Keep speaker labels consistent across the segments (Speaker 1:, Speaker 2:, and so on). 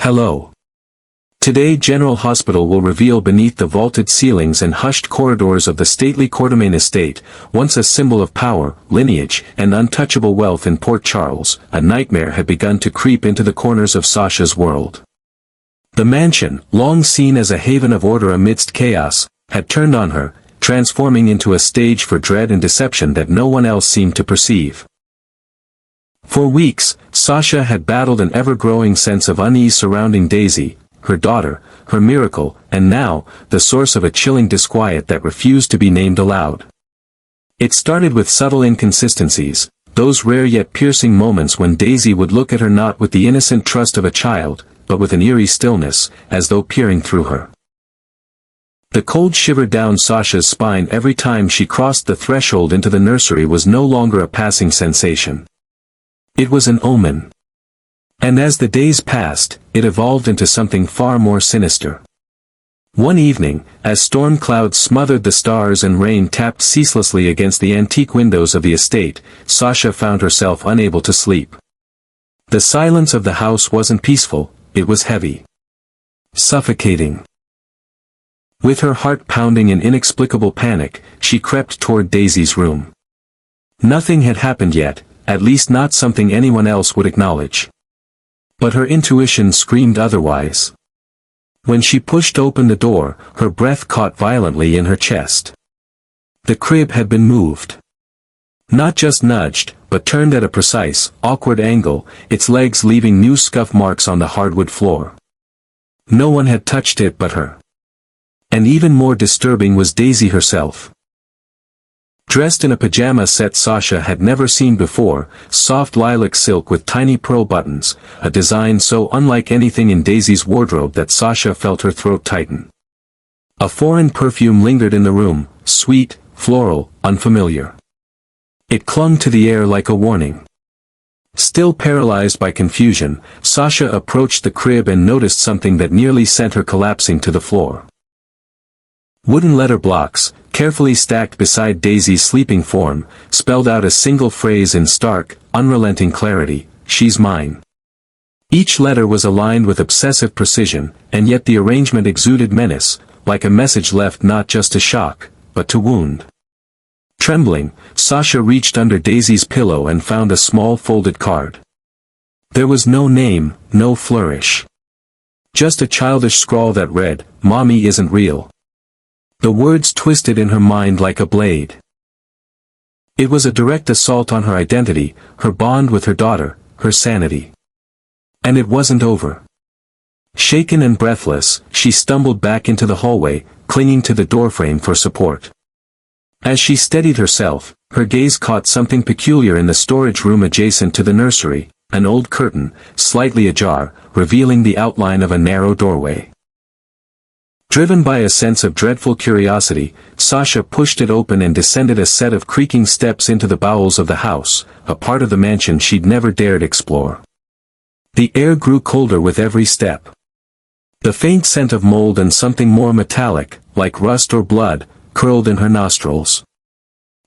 Speaker 1: Hello. Today General Hospital will reveal beneath the vaulted ceilings and hushed corridors of the stately Quartermain estate, once a symbol of power, lineage, and untouchable wealth in Port Charles, a nightmare had begun to creep into the corners of Sasha's world. The mansion, long seen as a haven of order amidst chaos, had turned on her, transforming into a stage for dread and deception that no one else seemed to perceive. For weeks, Sasha had battled an ever-growing sense of unease surrounding Daisy, her daughter, her miracle, and now, the source of a chilling disquiet that refused to be named aloud. It started with subtle inconsistencies, those rare yet piercing moments when Daisy would look at her not with the innocent trust of a child, but with an eerie stillness, as though peering through her. The cold shiver down Sasha's spine every time she crossed the threshold into the nursery was no longer a passing sensation. It was an omen. And as the days passed, it evolved into something far more sinister. One evening, as storm clouds smothered the stars and rain tapped ceaselessly against the antique windows of the estate, Sasha found herself unable to sleep. The silence of the house wasn't peaceful, it was heavy. Suffocating. With her heart pounding in inexplicable panic, she crept toward Daisy's room. Nothing had happened yet, at least not something anyone else would acknowledge. But her intuition screamed otherwise. When she pushed open the door, her breath caught violently in her chest. The crib had been moved. Not just nudged, but turned at a precise, awkward angle, its legs leaving new scuff marks on the hardwood floor. No one had touched it but her. And even more disturbing was Daisy herself. Dressed in a pajama set Sasha had never seen before, soft lilac silk with tiny pearl buttons, a design so unlike anything in Daisy's wardrobe that Sasha felt her throat tighten. A foreign perfume lingered in the room, sweet, floral, unfamiliar. It clung to the air like a warning. Still paralyzed by confusion, Sasha approached the crib and noticed something that nearly sent her collapsing to the floor. Wooden letter blocks, carefully stacked beside Daisy's sleeping form, spelled out a single phrase in stark, unrelenting clarity, "She's mine." Each letter was aligned with obsessive precision, and yet the arrangement exuded menace, like a message left not just to shock, but to wound. Trembling, Sasha reached under Daisy's pillow and found a small folded card. There was no name, no flourish. Just a childish scrawl that read, "Mommy isn't real." The words twisted in her mind like a blade. It was a direct assault on her identity, her bond with her daughter, her sanity. And it wasn't over. Shaken and breathless, she stumbled back into the hallway, clinging to the doorframe for support. As she steadied herself, her gaze caught something peculiar in the storage room adjacent to the nursery, an old curtain, slightly ajar, revealing the outline of a narrow doorway. Driven by a sense of dreadful curiosity, Sasha pushed it open and descended a set of creaking steps into the bowels of the house, a part of the mansion she'd never dared explore. The air grew colder with every step. The faint scent of mold and something more metallic, like rust or blood, curled in her nostrils.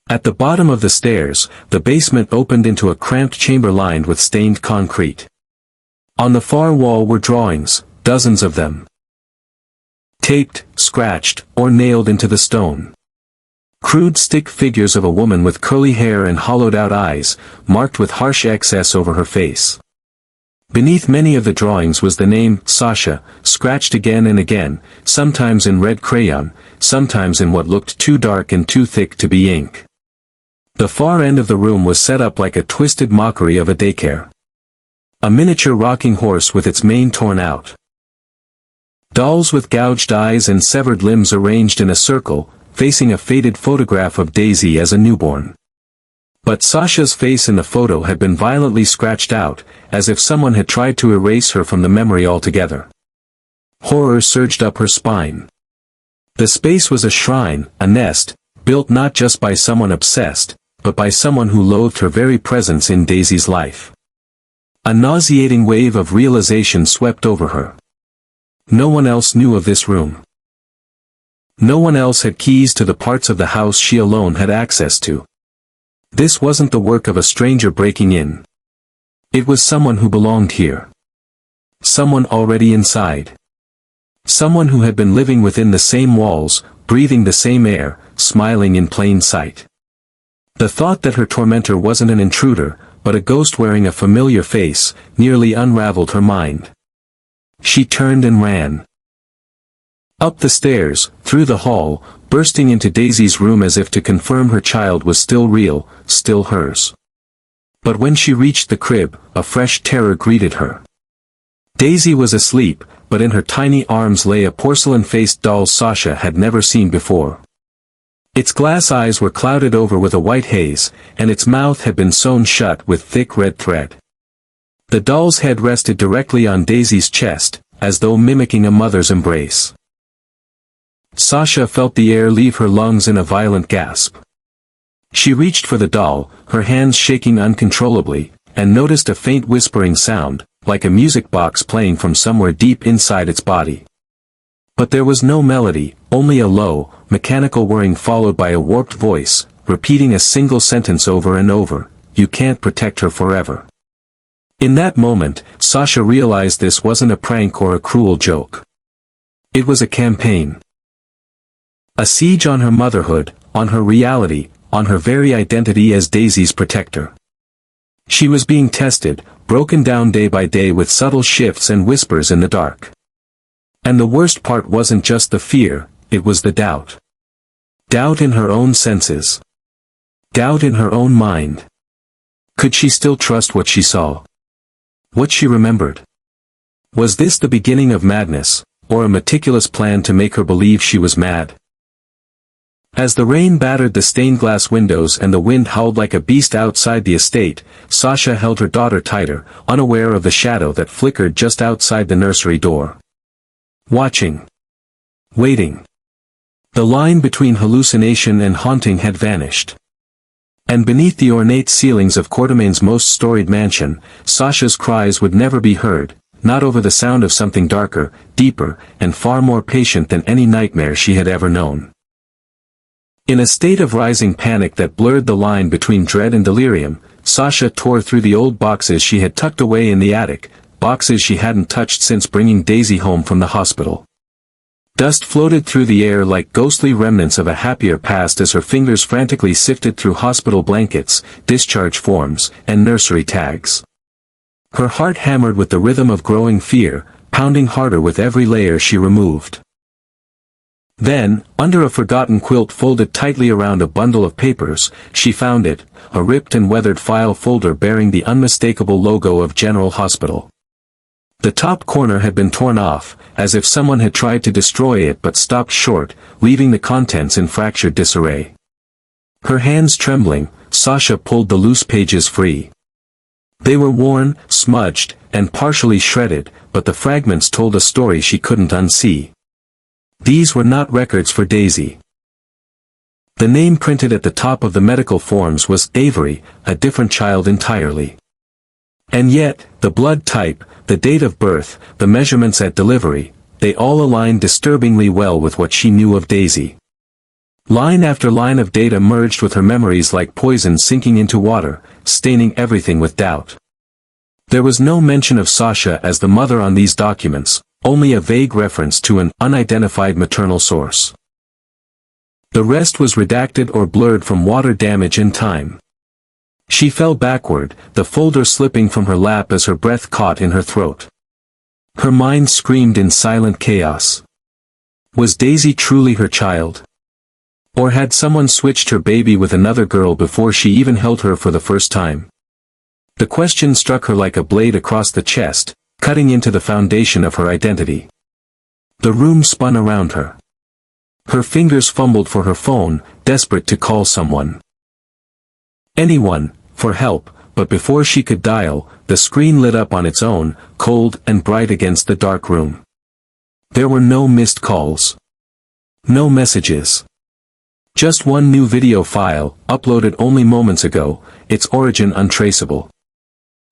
Speaker 1: At the bottom of the stairs, the basement opened into a cramped chamber lined with stained concrete. On the far wall were drawings, dozens of them. Taped, scratched, or nailed into the stone. Crude stick figures of a woman with curly hair and hollowed-out eyes, marked with harsh excess over her face. Beneath many of the drawings was the name, Sasha, scratched again and again, sometimes in red crayon, sometimes in what looked too dark and too thick to be ink. The far end of the room was set up like a twisted mockery of a daycare. A miniature rocking horse with its mane torn out. Dolls with gouged eyes and severed limbs arranged in a circle, facing a faded photograph of Daisy as a newborn. But Sasha's face in the photo had been violently scratched out, as if someone had tried to erase her from the memory altogether. Horror surged up her spine. The space was a shrine, a nest, built not just by someone obsessed, but by someone who loathed her very presence in Daisy's life. A nauseating wave of realization swept over her. No one else knew of this room. No one else had keys to the parts of the house she alone had access to. This wasn't the work of a stranger breaking in. It was someone who belonged here. Someone already inside. Someone who had been living within the same walls, breathing the same air, smiling in plain sight. The thought that her tormentor wasn't an intruder, but a ghost wearing a familiar face, nearly unraveled her mind. She turned and ran. Up the stairs, through the hall, bursting into Daisy's room as if to confirm her child was still real, still hers. But when she reached the crib, a fresh terror greeted her. Daisy was asleep, but in her tiny arms lay a porcelain-faced doll Sasha had never seen before. Its glass eyes were clouded over with a white haze, and its mouth had been sewn shut with thick red thread. The doll's head rested directly on Daisy's chest, as though mimicking a mother's embrace. Sasha felt the air leave her lungs in a violent gasp. She reached for the doll, her hands shaking uncontrollably, and noticed a faint whispering sound, like a music box playing from somewhere deep inside its body. But there was no melody, only a low, mechanical whirring followed by a warped voice, repeating a single sentence over and over, "You can't protect her forever." In that moment, Sasha realized this wasn't a prank or a cruel joke. It was a campaign. A siege on her motherhood, on her reality, on her very identity as Daisy's protector. She was being tested, broken down day by day with subtle shifts and whispers in the dark. And the worst part wasn't just the fear, it was the doubt. Doubt in her own senses. Doubt in her own mind. Could she still trust what she saw? What she remembered? Was this the beginning of madness, or a meticulous plan to make her believe she was mad? As the rain battered the stained glass windows and the wind howled like a beast outside the estate, Sasha held her daughter tighter, unaware of the shadow that flickered just outside the nursery door. Watching. Waiting. The line between hallucination and haunting had vanished. And beneath the ornate ceilings of Quatermain's most storied mansion, Sasha's cries would never be heard, not over the sound of something darker, deeper, and far more patient than any nightmare she had ever known. In a state of rising panic that blurred the line between dread and delirium, Sasha tore through the old boxes she had tucked away in the attic, boxes she hadn't touched since bringing Daisy home from the hospital. Dust floated through the air like ghostly remnants of a happier past as her fingers frantically sifted through hospital blankets, discharge forms, and nursery tags. Her heart hammered with the rhythm of growing fear, pounding harder with every layer she removed. Then, under a forgotten quilt folded tightly around a bundle of papers, she found it, a ripped and weathered file folder bearing the unmistakable logo of General Hospital. The top corner had been torn off, as if someone had tried to destroy it but stopped short, leaving the contents in fractured disarray. Her hands trembling, Sasha pulled the loose pages free. They were worn, smudged, and partially shredded, but the fragments told a story she couldn't unsee. These were not records for Daisy. The name printed at the top of the medical forms was Avery, a different child entirely. And yet, the blood type, the date of birth, the measurements at delivery, they all aligned disturbingly well with what she knew of Daisy. Line after line of data merged with her memories like poison sinking into water, staining everything with doubt. There was no mention of Sasha as the mother on these documents, only a vague reference to an unidentified maternal source. The rest was redacted or blurred from water damage and time. She fell backward, the folder slipping from her lap as her breath caught in her throat. Her mind screamed in silent chaos. Was Daisy truly her child? Or had someone switched her baby with another girl before she even held her for the first time? The question struck her like a blade across the chest, cutting into the foundation of her identity. The room spun around her. Her fingers fumbled for her phone, desperate to call someone. Anyone, for help, but before she could dial, the screen lit up on its own, cold and bright against the dark room. There were no missed calls. No messages. Just one new video file, uploaded only moments ago, its origin untraceable.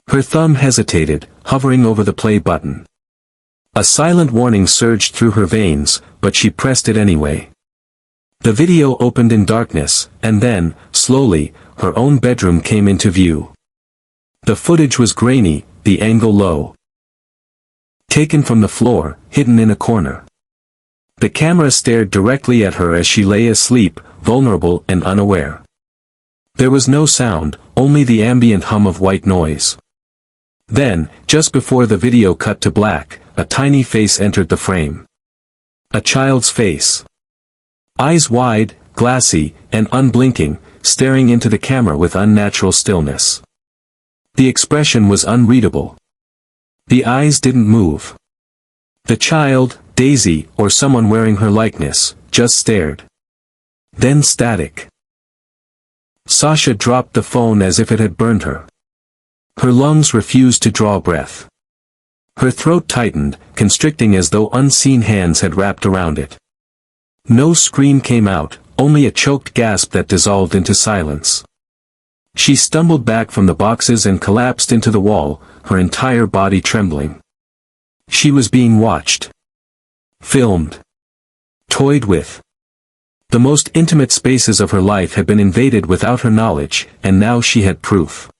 Speaker 1: Her thumb hesitated, hovering over the play button. A silent warning surged through her veins, but she pressed it anyway. The video opened in darkness, and then, slowly, her own bedroom came into view. The footage was grainy, the angle low. Taken from the floor, hidden in a corner. The camera stared directly at her as she lay asleep, vulnerable and unaware. There was no sound, only the ambient hum of white noise. Then, just before the video cut to black, a tiny face entered the frame. A child's face. Eyes wide, glassy, and unblinking, staring into the camera with unnatural stillness. The expression was unreadable. The eyes didn't move. The child, Daisy, or someone wearing her likeness, just stared. Then static. Sasha dropped the phone as if it had burned her. Her lungs refused to draw breath. Her throat tightened, constricting as though unseen hands had wrapped around it. No scream came out, only a choked gasp that dissolved into silence. She stumbled back from the boxes and collapsed into the wall, her entire body trembling. She was being watched. Filmed. Toyed with. The most intimate spaces of her life had been invaded without her knowledge, and now she had proof.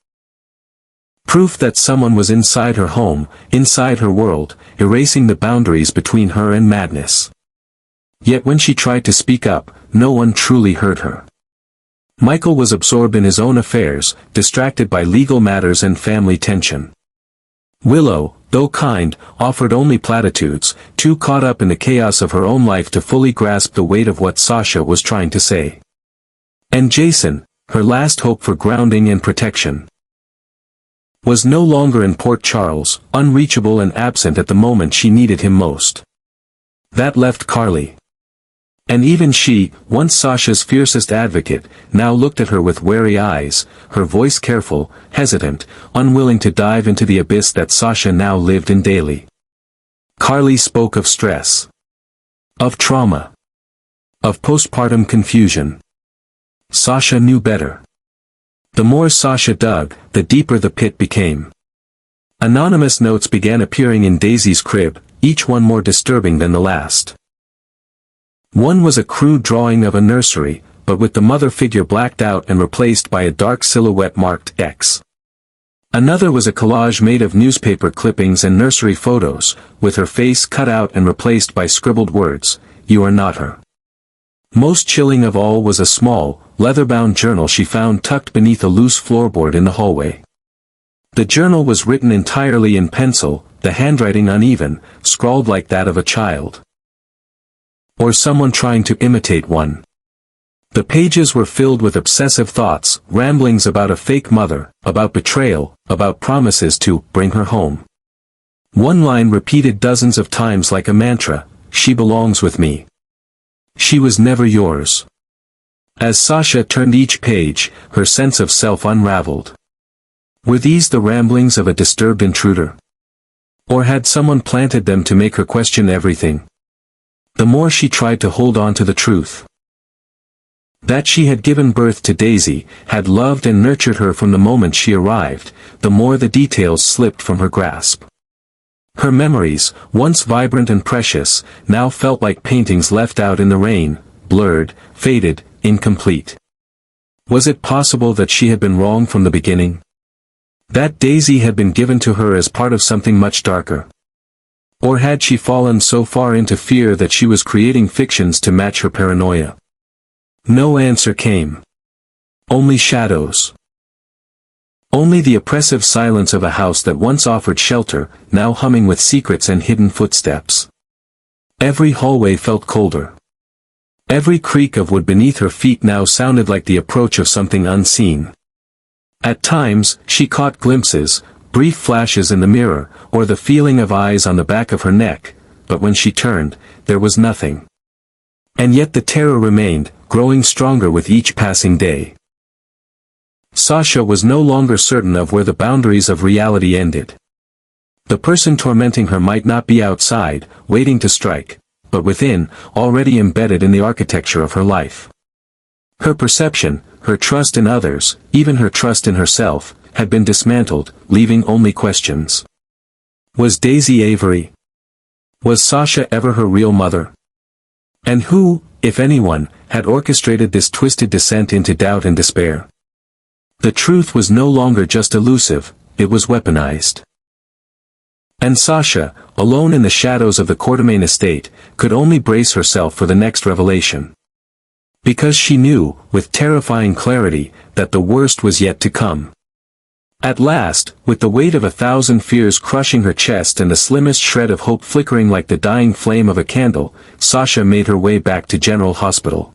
Speaker 1: Proof that someone was inside her home, inside her world, erasing the boundaries between her and madness. Yet when she tried to speak up, no one truly heard her. Michael was absorbed in his own affairs, distracted by legal matters and family tension. Willow, though kind, offered only platitudes, too caught up in the chaos of her own life to fully grasp the weight of what Sasha was trying to say. And Jason, her last hope for grounding and protection, was no longer in Port Charles, unreachable and absent at the moment she needed him most. That left Carly. And even she, once Sasha's fiercest advocate, now looked at her with wary eyes, her voice careful, hesitant, unwilling to dive into the abyss that Sasha now lived in daily. Carly spoke of stress. Of trauma. Of postpartum confusion. Sasha knew better. The more Sasha dug, the deeper the pit became. Anonymous notes began appearing in Daisy's crib, each one more disturbing than the last. One was a crude drawing of a nursery, but with the mother figure blacked out and replaced by a dark silhouette marked X. Another was a collage made of newspaper clippings and nursery photos, with her face cut out and replaced by scribbled words, "You are not her." Most chilling of all was a small, leather-bound journal she found tucked beneath a loose floorboard in the hallway. The journal was written entirely in pencil, the handwriting uneven, scrawled like that of a child. Or someone trying to imitate one. The pages were filled with obsessive thoughts, ramblings about a fake mother, about betrayal, about promises to bring her home. One line repeated dozens of times like a mantra, "She belongs with me. She was never yours." As Sasha turned each page, her sense of self unraveled. Were these the ramblings of a disturbed intruder? Or had someone planted them to make her question everything? The more she tried to hold on to the truth. That she had given birth to Daisy, had loved and nurtured her from the moment she arrived, the more the details slipped from her grasp. Her memories, once vibrant and precious, now felt like paintings left out in the rain, blurred, faded, incomplete. Was it possible that she had been wrong from the beginning? That Daisy had been given to her as part of something much darker? Or had she fallen so far into fear that she was creating fictions to match her paranoia? No answer came. Only shadows. Only the oppressive silence of a house that once offered shelter, now humming with secrets and hidden footsteps. Every hallway felt colder. Every creak of wood beneath her feet now sounded like the approach of something unseen. At times, she caught glimpses, brief flashes in the mirror, or the feeling of eyes on the back of her neck, but when she turned, there was nothing. And yet the terror remained, growing stronger with each passing day. Sasha was no longer certain of where the boundaries of reality ended. The person tormenting her might not be outside, waiting to strike, but within, already embedded in the architecture of her life. Her perception, her trust in others, even her trust in herself, had been dismantled, leaving only questions. Was Daisy Avery? Was Sasha ever her real mother? And who, if anyone, had orchestrated this twisted descent into doubt and despair? The truth was no longer just elusive, it was weaponized. And Sasha, alone in the shadows of the Quartermain estate, could only brace herself for the next revelation. Because she knew, with terrifying clarity, that the worst was yet to come. At last, with the weight of 1,000 fears crushing her chest and the slimmest shred of hope flickering like the dying flame of a candle, Sasha made her way back to General Hospital.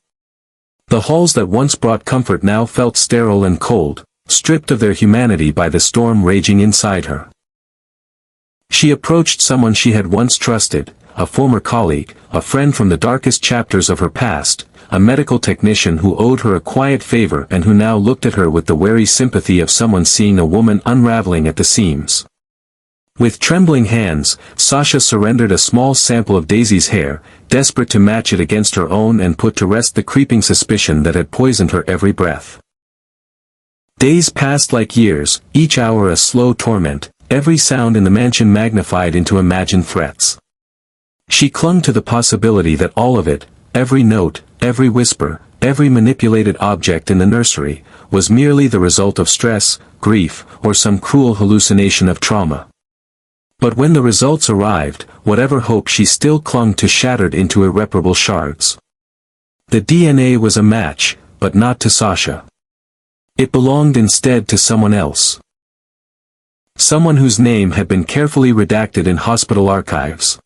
Speaker 1: The halls that once brought comfort now felt sterile and cold, stripped of their humanity by the storm raging inside her. She approached someone she had once trusted, a former colleague, a friend from the darkest chapters of her past, a medical technician who owed her a quiet favor and who now looked at her with the wary sympathy of someone seeing a woman unraveling at the seams. With trembling hands, Sasha surrendered a small sample of Daisy's hair, desperate to match it against her own and put to rest the creeping suspicion that had poisoned her every breath. Days passed like years, each hour a slow torment, every sound in the mansion magnified into imagined threats. She clung to the possibility that all of it, every note, every whisper, every manipulated object in the nursery, was merely the result of stress, grief, or some cruel hallucination of trauma. But when the results arrived, whatever hope she still clung to shattered into irreparable shards. The DNA was a match, but not to Sasha. It belonged instead to someone else. Someone whose name had been carefully redacted in hospital archives.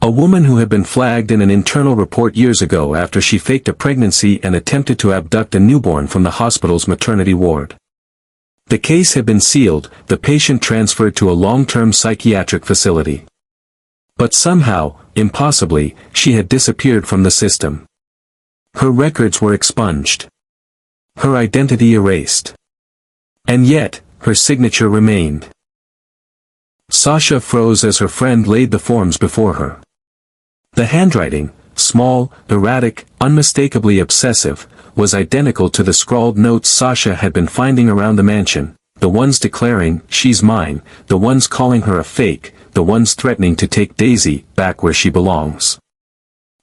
Speaker 1: A woman who had been flagged in an internal report years ago after she faked a pregnancy and attempted to abduct a newborn from the hospital's maternity ward. The case had been sealed, the patient transferred to a long-term psychiatric facility. But somehow, impossibly, she had disappeared from the system. Her records were expunged. Her identity erased. And yet, her signature remained. Sasha froze as her friend laid the forms before her. The handwriting, small, erratic, unmistakably obsessive, was identical to the scrawled notes Sasha had been finding around the mansion, the ones declaring, "She's mine," the ones calling her a fake, the ones threatening to take Daisy back where she belongs.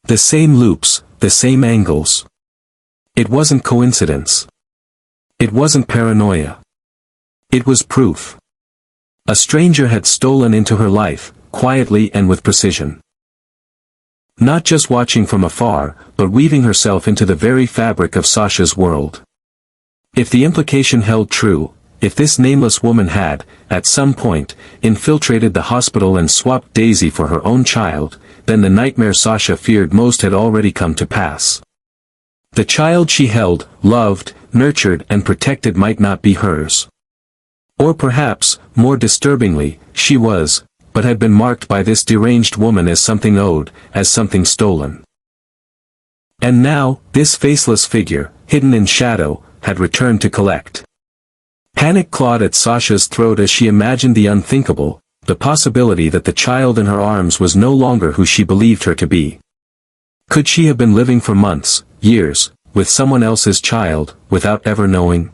Speaker 1: The same loops, the same angles. It wasn't coincidence. It wasn't paranoia. It was proof. A stranger had stolen into her life, quietly and with precision. Not just watching from afar, but weaving herself into the very fabric of Sasha's world. If the implication held true, if this nameless woman had, at some point, infiltrated the hospital and swapped Daisy for her own child, then the nightmare Sasha feared most had already come to pass. The child she held, loved, nurtured and protected might not be hers. Or perhaps, more disturbingly, she was, but had been marked by this deranged woman as something owed, as something stolen. And now, this faceless figure, hidden in shadow, had returned to collect. Panic clawed at Sasha's throat as she imagined the unthinkable, the possibility that the child in her arms was no longer who she believed her to be. Could she have been living for months, years, with someone else's child, without ever knowing?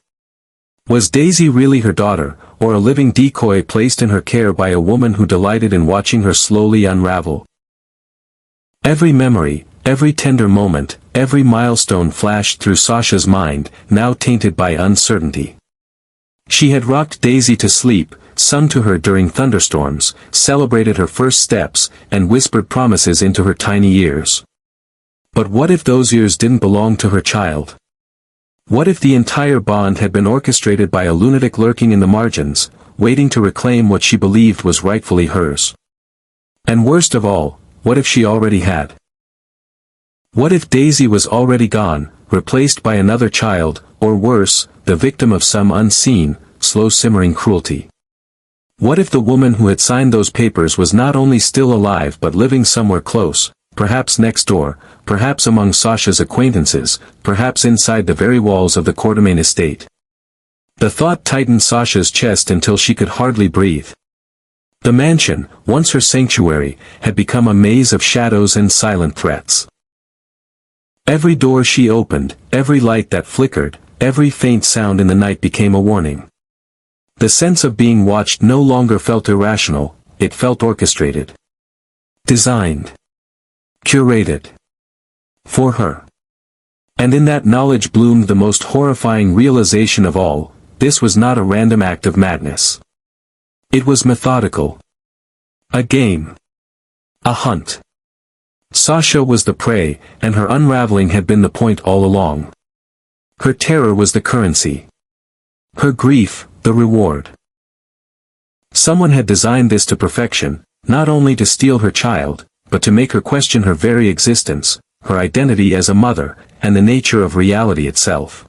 Speaker 1: Was Daisy really her daughter, or a living decoy placed in her care by a woman who delighted in watching her slowly unravel? Every memory, every tender moment, every milestone flashed through Sasha's mind, now tainted by uncertainty. She had rocked Daisy to sleep, sung to her during thunderstorms, celebrated her first steps, and whispered promises into her tiny ears. But what if those ears didn't belong to her child? What if the entire bond had been orchestrated by a lunatic lurking in the margins, waiting to reclaim what she believed was rightfully hers? And worst of all, what if she already had? What if Daisy was already gone, replaced by another child, or worse, the victim of some unseen, slow-simmering cruelty? What if the woman who had signed those papers was not only still alive but living somewhere close, perhaps next door, perhaps among Sasha's acquaintances, perhaps inside the very walls of the Quartermain estate? The thought tightened Sasha's chest until she could hardly breathe. The mansion, once her sanctuary, had become a maze of shadows and silent threats. Every door she opened, every light that flickered, every faint sound in the night became a warning. The sense of being watched no longer felt irrational, it felt orchestrated. Designed. Curated. For her. And in that knowledge bloomed the most horrifying realization of all: this was not a random act of madness. It was methodical. A game. A hunt. Sasha was the prey, and her unraveling had been the point all along. Her terror was the currency. Her grief, the reward. Someone had designed this to perfection, not only to steal her child, but to make her question her very existence, her identity as a mother, and the nature of reality itself.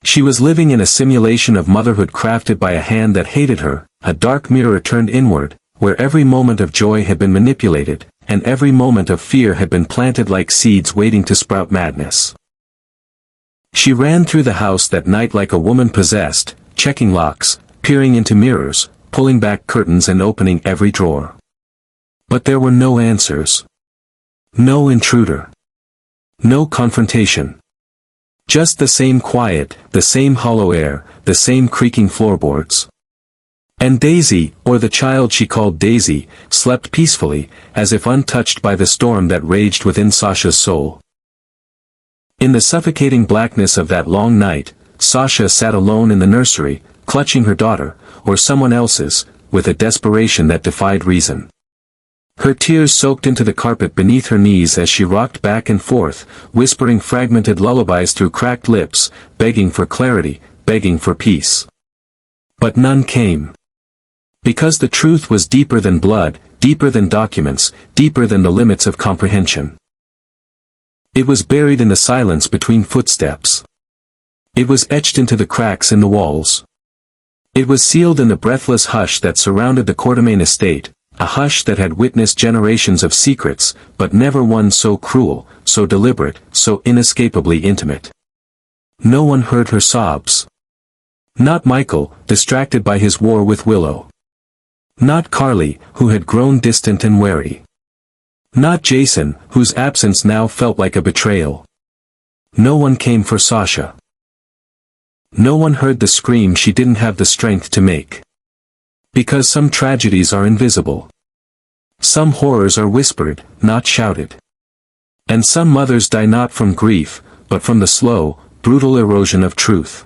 Speaker 1: She was living in a simulation of motherhood crafted by a hand that hated her, a dark mirror turned inward, where every moment of joy had been manipulated, and every moment of fear had been planted like seeds waiting to sprout madness. She ran through the house that night like a woman possessed, checking locks, peering into mirrors, pulling back curtains and opening every drawer. But there were no answers. No intruder. No confrontation. Just the same quiet, the same hollow air, the same creaking floorboards. And Daisy, or the child she called Daisy, slept peacefully, as if untouched by the storm that raged within Sasha's soul. In the suffocating blackness of that long night, Sasha sat alone in the nursery, clutching her daughter, or someone else's, with a desperation that defied reason. Her tears soaked into the carpet beneath her knees as she rocked back and forth, whispering fragmented lullabies through cracked lips, begging for clarity, begging for peace. But none came. Because the truth was deeper than blood, deeper than documents, deeper than the limits of comprehension. It was buried in the silence between footsteps. It was etched into the cracks in the walls. It was sealed in the breathless hush that surrounded the Quartermain estate, a hush that had witnessed generations of secrets, but never one so cruel, so deliberate, so inescapably intimate. No one heard her sobs. Not Michael, distracted by his war with Willow. Not Carly, who had grown distant and wary. Not Jason, whose absence now felt like a betrayal. No one came for Sasha. No one heard the scream she didn't have the strength to make. Because some tragedies are invisible. Some horrors are whispered, not shouted. And some mothers die not from grief, but from the slow, brutal erosion of truth.